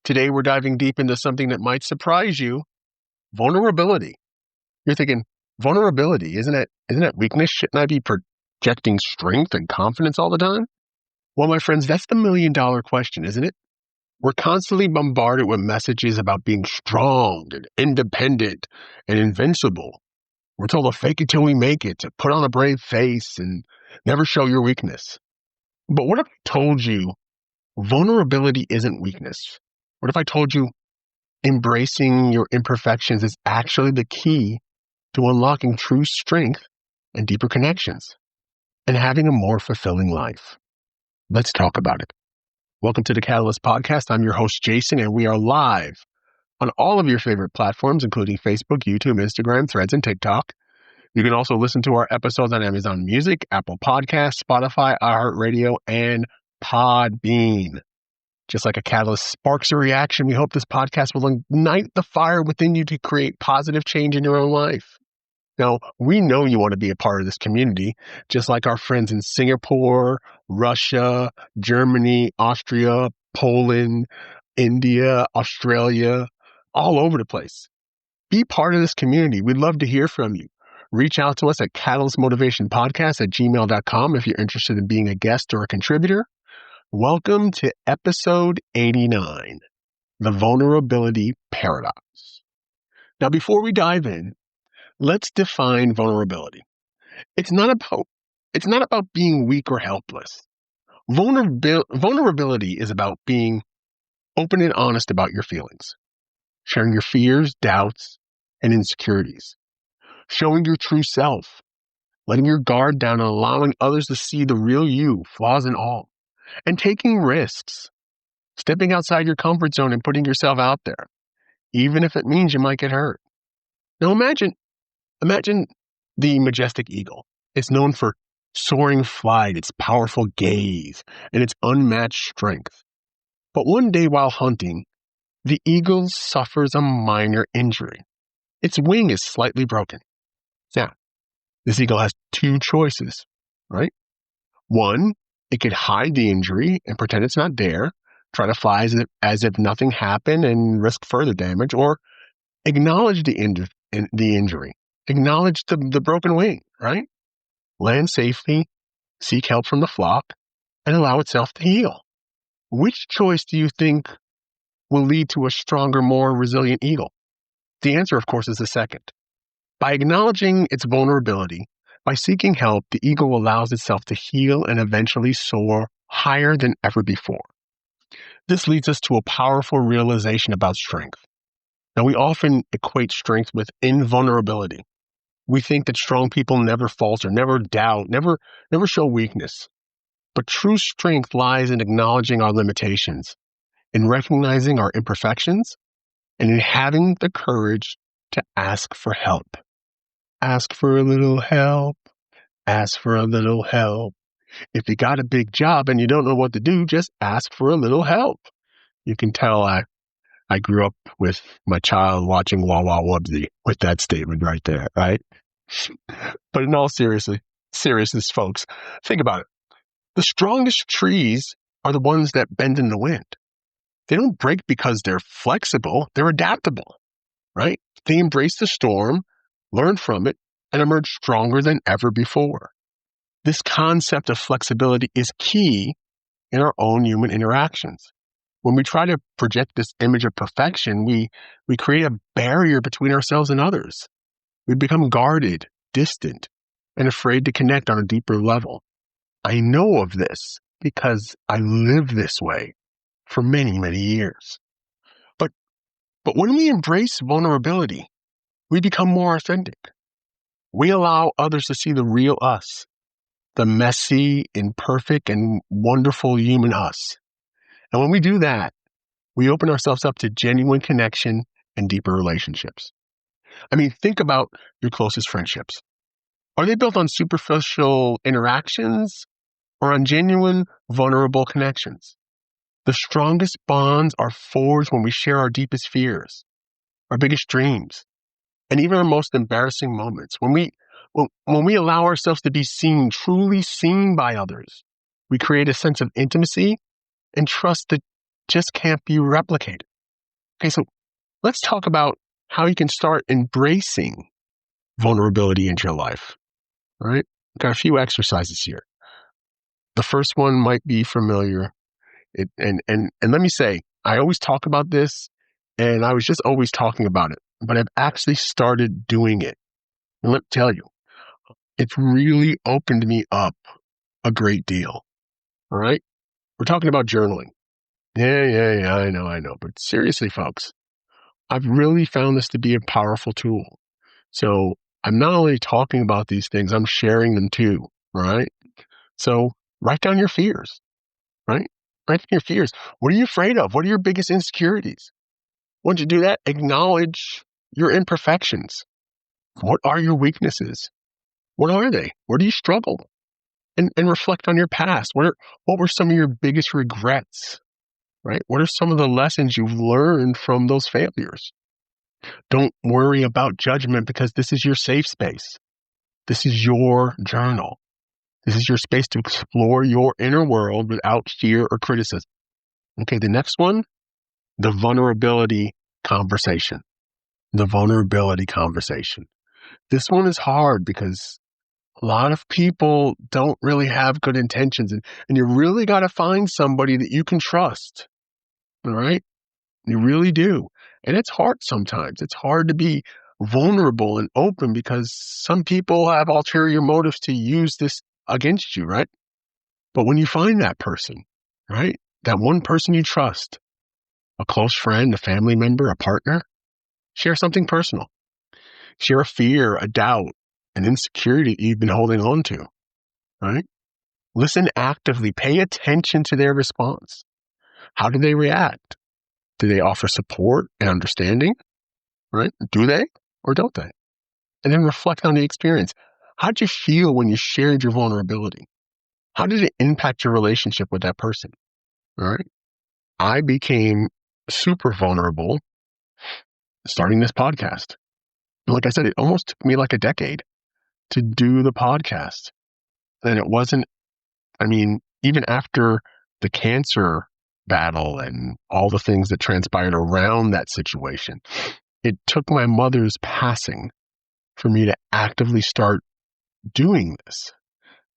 Today, we're diving deep into something that might surprise you: vulnerability. You're thinking, vulnerability, isn't it weakness? Shouldn't I be projecting strength and confidence all the time? Well, my friends, that's the $1,000,000 question, isn't it? We're constantly bombarded with messages about being strong and independent and invincible. We're told to fake it till we make it, to put on a brave face and never show your weakness. But what if I told you vulnerability isn't weakness? What if I told you embracing your imperfections is actually the key to unlocking true strength and deeper connections and having a more fulfilling life? Let's talk about it. Welcome to the Catalyst Podcast. I'm your host, Jason, and we are live on all of your favorite platforms, including Facebook, YouTube, Instagram, Threads, and TikTok. You can also listen to our episodes on Amazon Music, Apple Podcasts, Spotify, iHeartRadio, and Podbean. Just like a catalyst sparks a reaction, we hope this podcast will ignite the fire within you to create positive change in your own life. Now, we know you want to be a part of this community, just like our friends in Singapore, Russia, Germany, Austria, Poland, India, Australia, all over the place. Be part of this community. We'd love to hear from you. Reach out to us at catalystmotivationpodcast@gmail.com if you're interested in being a guest or a contributor. Welcome to episode 89, The Vulnerability Paradox. Now, before we dive in, let's define vulnerability. It's not about being weak or helpless. Vulnerability is about being open and honest about your feelings, sharing your fears, doubts, and insecurities, showing your true self, letting your guard down and allowing others to see the real you, flaws and all, and taking risks, stepping outside your comfort zone and putting yourself out there, even if it means you might get hurt. Now imagine the majestic eagle. It's known for soaring flight, its powerful gaze, and its unmatched strength. But one day while hunting, the eagle suffers a minor injury. Its wing is slightly broken. Now, this eagle has two choices, right? One, it could hide the injury and pretend it's not there, try to fly as if nothing happened and risk further damage, or acknowledge the injury, acknowledge the broken wing, right? Land safely, seek help from the flock, and allow itself to heal. Which choice do you think will lead to a stronger, more resilient eagle? The answer, of course, is the second. By acknowledging its vulnerability, by seeking help, the eagle allows itself to heal and eventually soar higher than ever before. This leads us to a powerful realization about strength. Now, we often equate strength with invulnerability. We think that strong people never falter, never doubt, never show weakness. But true strength lies in acknowledging our limitations, in recognizing our imperfections, and in having the courage to ask for help. Ask for a little help. Ask for a little help. If you got a big job and you don't know what to do, just ask for a little help. You can tell I grew up with my child watching Wah Wah Wubsy with that statement right there, right? But in all seriousness, folks, think about it. The strongest trees are the ones that bend in the wind. They don't break because they're flexible. They're adaptable, right? They embrace the storm, learn from it, and emerge stronger than ever before. This concept of flexibility is key in our own human interactions. When we try to project this image of perfection, we create a barrier between ourselves and others. We become guarded, distant, and afraid to connect on a deeper level. I know of this because I lived this way for many, many years. But when we embrace vulnerability, we become more authentic. We allow others to see the real us, the messy, imperfect, and wonderful human us. And when we do that, we open ourselves up to genuine connection and deeper relationships. I mean, think about your closest friendships. Are they built on superficial interactions or on genuine, vulnerable connections? The strongest bonds are forged when we share our deepest fears, our biggest dreams, and even our most embarrassing moments. When we allow ourselves to be seen, truly seen by others, we create a sense of intimacy and trust that just can't be replicated. Okay, so let's talk about how you can start embracing vulnerability into your life. All right. Got a few exercises here. The first one might be familiar. And let me say, I always talk about this, and I was just always talking about it, but I've actually started doing it. And let me tell you, it's really opened me up a great deal. All right. We're talking about journaling. Yeah, I know. But seriously, folks, I've really found this to be a powerful tool. So I'm not only talking about these things, I'm sharing them too. Right. So write down your fears, right? Write down your fears. What are you afraid of? What are your biggest insecurities? Once you do that, acknowledge your imperfections. What are your weaknesses? What are they? Where do you struggle? And reflect on your past. What were some of your biggest regrets? Right? What are some of the lessons you've learned from those failures? Don't worry about judgment because this is your safe space. This is your journal. This is your space to explore your inner world without fear or criticism. Okay, the next one, the vulnerability conversation. The vulnerability conversation. This one is hard because a lot of people don't really have good intentions, and you really got to find somebody that you can trust. All right? You really do. And it's hard sometimes. It's hard to be vulnerable and open because some people have ulterior motives to use this against you, right? But when you find that person, right? That one person you trust, a close friend, a family member, a partner, share something personal. Share a fear, a doubt, an insecurity that you've been holding on to, right? Listen actively. Pay attention to their response. How do they react? Do they offer support and understanding? Right? Do they or don't they? And then reflect on the experience. How did you feel when you shared your vulnerability? How did it impact your relationship with that person? All right. I became super vulnerable starting this podcast. And like I said, it almost took me like a decade to do the podcast. And it wasn't, even after the cancer battle and all the things that transpired around that situation, it took my mother's passing for me to actively start doing this.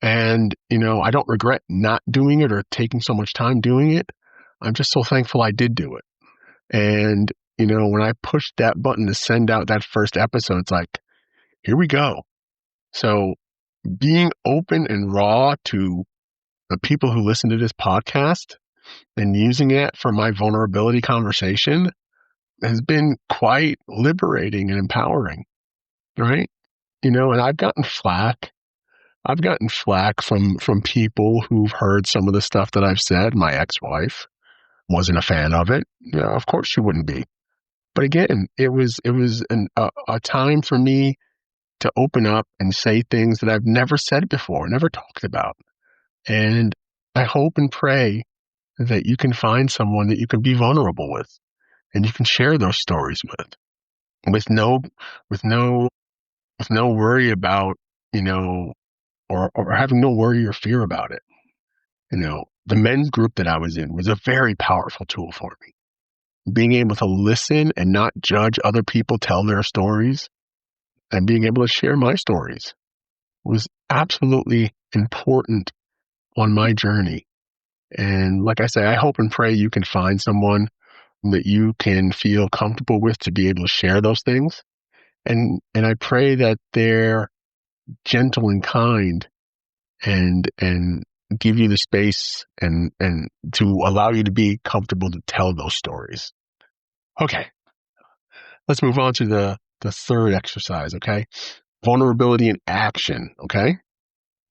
And, I don't regret not doing it or taking so much time doing it. I'm just so thankful I did do it. And, when I pushed that button to send out that first episode, it's like, here we go. So being open and raw to the people who listen to this podcast and using it for my vulnerability conversation has been quite liberating and empowering, right? And I've gotten flack. I've gotten flack from people who've heard some of the stuff that I've said. My ex-wife wasn't a fan of it. Yeah, of course she wouldn't be. But again, it was a time for me to open up and say things that I've never said before, never talked about. And I hope and pray that you can find someone that you can be vulnerable with and you can share those stories with no with no with no worry about, or having no worry or fear about it. The men's group that I was in was a very powerful tool for me. Being able to listen and not judge other people tell their stories and being able to share my stories was absolutely important on my journey. And like I say, I hope and pray you can find someone that you can feel comfortable with to be able to share those things. And I pray that they're gentle and kind and give you the space and to allow you to be comfortable to tell those stories. Okay. Let's move on to the third exercise, okay? Vulnerability in action, okay?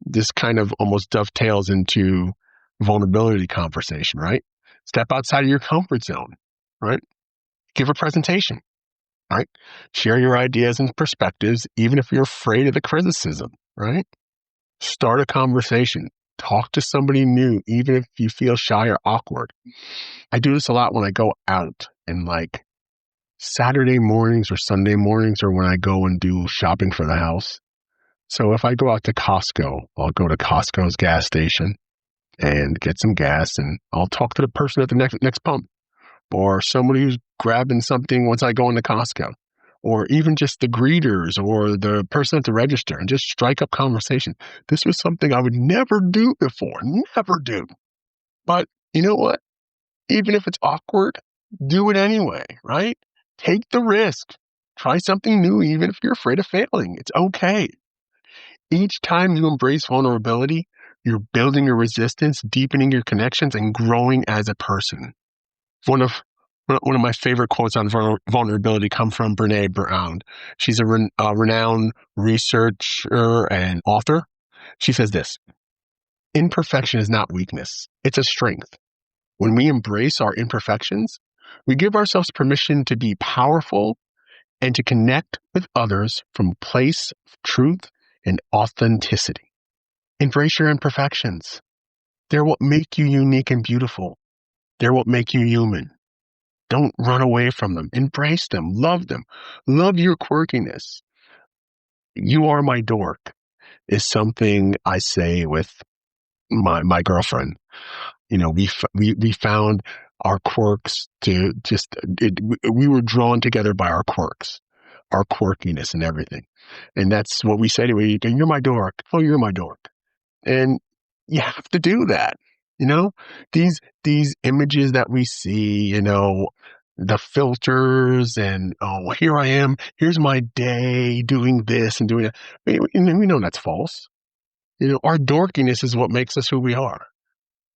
This kind of almost dovetails into vulnerability conversation, right? Step outside of your comfort zone, right? Give a presentation, right? Share your ideas and perspectives, even if you're afraid of the criticism, right? Start a conversation. Talk to somebody new, even if you feel shy or awkward. I do this a lot when I go out and like Saturday mornings or Sunday mornings or when I go and do shopping for the house. So if I go out to Costco, I'll go to Costco's gas station and get some gas and I'll talk to the person at the next pump. or somebody who's grabbing something once I go into Costco, or even just the greeters or the person at the register, and just strike up conversation. This was something I would never do before, never do. But you know what? Even if it's awkward, do it anyway, right? Take the risk. Try something new, even if you're afraid of failing. It's okay. Each time you embrace vulnerability, you're building your resistance, deepening your connections, and growing as a person. One of my favorite quotes on vulnerability come from Brené Brown. She's a renowned researcher and author. She says this: imperfection is not weakness, it's a strength. When we embrace our imperfections, we give ourselves permission to be powerful and to connect with others from a place of truth and authenticity. Embrace your imperfections. They're what make you unique and beautiful. They're what make you human. Don't run away from them. Embrace them. Love them. Love your quirkiness. You are my dork is something I say with my girlfriend. You know, we found our quirks to we were drawn together by our quirks, our quirkiness and everything. And that's what we say to each other. You're my dork. Oh, you're my dork. And you have to do that. You know, these images that we see, you know, the filters and, oh, here I am. Here's my day doing this and doing that. We know that's false. You know, our dorkiness is what makes us who we are,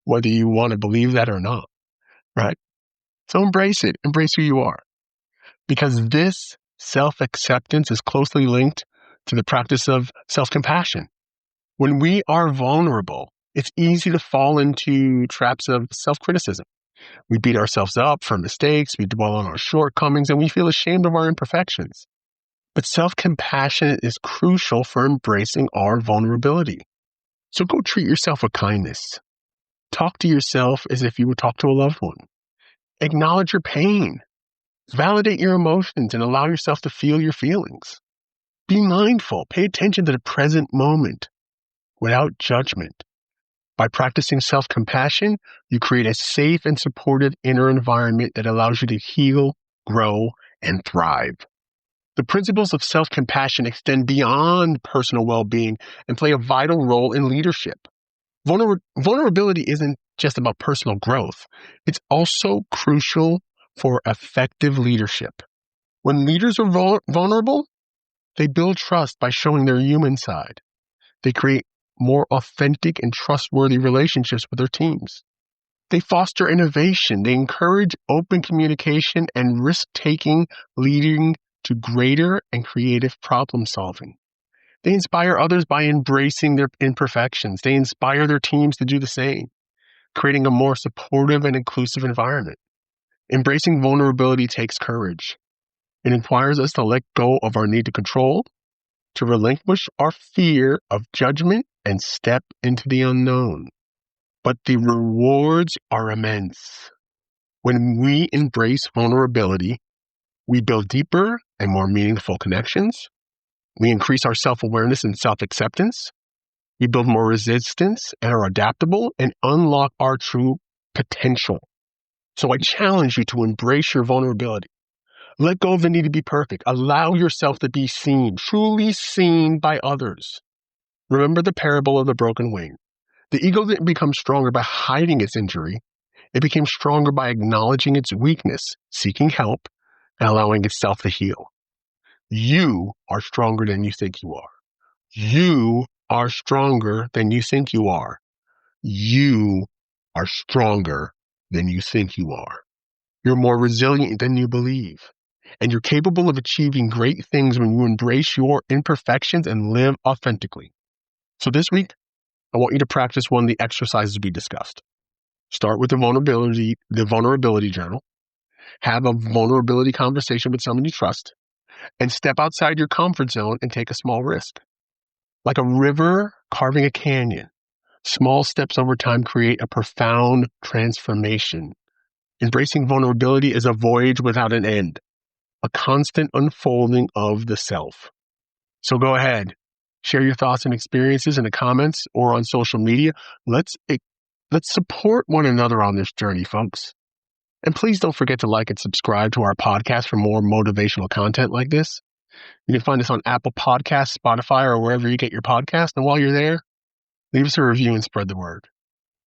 whether you want to believe that or not, right? So embrace it. Embrace who you are, because this self-acceptance is closely linked to the practice of self-compassion. When we are vulnerable, it's easy to fall into traps of self-criticism. We beat ourselves up for mistakes, we dwell on our shortcomings, and we feel ashamed of our imperfections. But self-compassion is crucial for embracing our vulnerability. So go treat yourself with kindness. Talk to yourself as if you would talk to a loved one. Acknowledge your pain. Validate your emotions and allow yourself to feel your feelings. Be mindful. Pay attention to the present moment without judgment. By practicing self-compassion, you create a safe and supportive inner environment that allows you to heal, grow, and thrive. The principles of self-compassion extend beyond personal well-being and play a vital role in leadership. Vulnerability isn't just about personal growth. It's also crucial for effective leadership. When leaders are vulnerable, they build trust by showing their human side. They create more authentic and trustworthy relationships with their teams. They foster innovation. They encourage open communication and risk-taking, leading to greater and creative problem solving. They inspire others by embracing their imperfections. They inspire their teams to do the same, creating a more supportive and inclusive environment. Embracing vulnerability takes courage. It requires us to let go of our need to control, to relinquish our fear of judgment, and step into the unknown. But the rewards are immense. When we embrace vulnerability, we build deeper and more meaningful connections. We increase our self-awareness and self-acceptance. We build more resistance and are adaptable and unlock our true potential. So I challenge you to embrace your vulnerability. Let go of the need to be perfect. Allow yourself to be seen, truly seen by others. Remember the parable of the broken wing. The eagle didn't become stronger by hiding its injury. It became stronger by acknowledging its weakness, seeking help, and allowing itself to heal. You are stronger than you think you are. You are stronger than you think you are. You are stronger than you think you are. You're more resilient than you believe. And you're capable of achieving great things when you embrace your imperfections and live authentically. So this week, I want you to practice one of the exercises we discussed. Start with the vulnerability journal. Have a vulnerability conversation with someone you trust, and step outside your comfort zone and take a small risk. Like a river carving a canyon, small steps over time create a profound transformation. Embracing vulnerability is a voyage without an end, a constant unfolding of the self. So go ahead, share your thoughts and experiences in the comments or on social media. Let's support one another on this journey, folks. And please don't forget to like and subscribe to our podcast for more motivational content like this. You can find us on Apple Podcasts, Spotify, or wherever you get your podcast. And while you're there, leave us a review and spread the word.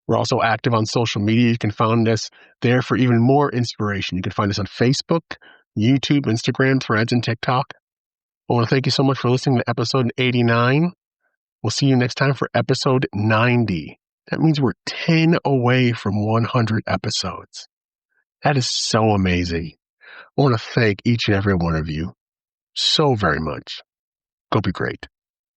We're also active on social media. You can find us there for even more inspiration. You can find us on Facebook, YouTube, Instagram, Threads, and TikTok. I want to thank you so much for listening to episode 89. We'll see you next time for episode 90. That means we're 10 away from 100 episodes. That is so amazing. I want to thank each and every one of you so very much. Go be great.